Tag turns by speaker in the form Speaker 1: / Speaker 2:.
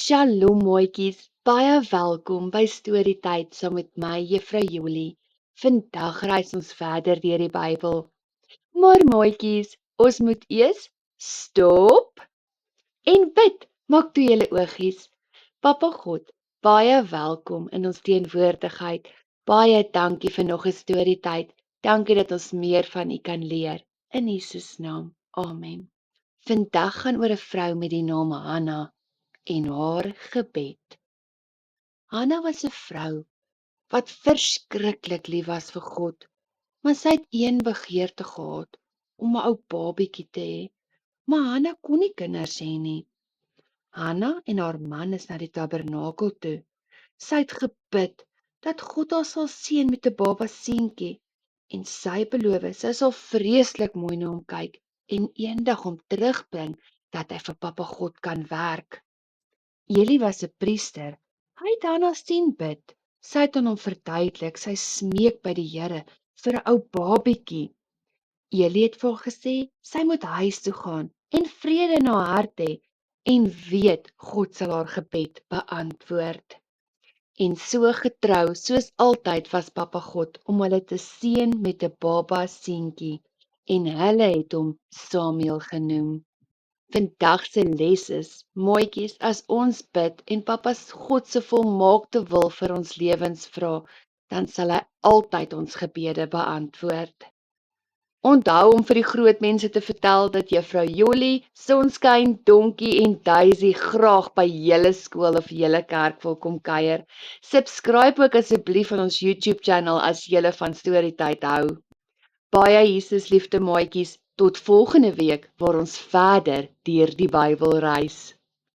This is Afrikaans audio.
Speaker 1: Shalom mooitjies, baie welkom by Storytyd saam met my Juffrou Jolie. Vandag reis ons verder deur die Bybel. Maar mooitjies, ons moet eers stop en bid. Maak toe julle oogies. Papa God, baie welkom in ons teenwoordigheid. Baie dankie vir nog 'n Storytyd. Dankie dat ons meer van U kan leer. In Jesus naam. Amen. Vandag gaan oor 'n vrou met die naam Hanna en haar gebed. Hanna was 'n vrou wat verskriklik lief was vir God, maar sy het een begeerte gehad om 'n ou babietjie te hê, maar Hanna kon nie kinders hê nie. Hanna en haar man is na die tabernakel toe. Sy het gebid dat God haar sal seën met 'n baba seentjie en sy beloof sy sal vreeslik mooi na hom kyk en eendag hom terugbring dat hy vir Papa God kan werk. Eli was 'n priester. Hy het Hanna sien bid. Sy het aan hom verduidelik, sy smeek by die Here vir 'n ou babietjie. Eli het vir haar gesê, sy moet huis toe gaan en vrede in haar hart hê en weet God sal haar gebed beantwoord. En so getrou soos altyd was Papa God om hulle te seën met 'n baba seentjie en hulle het hom Samuel genoem. Vandag se les is, mooitjies, as ons bid en Papa God se volmaakte wil vir ons lewens vra, dan sal hy altyd ons gebede beantwoord. Onthou om vir die groot mense te vertel dat Juffrou Jolie, Sonskyn, Donkie en Daisy graag by julle skool of julle kerk wil kom kuier. Subscribe ook asseblief aan ons YouTube channel as julle van Storytyd hou. Baie Jesus liefde maatjies, tot volgende week waar ons verder deur die Bybel reis.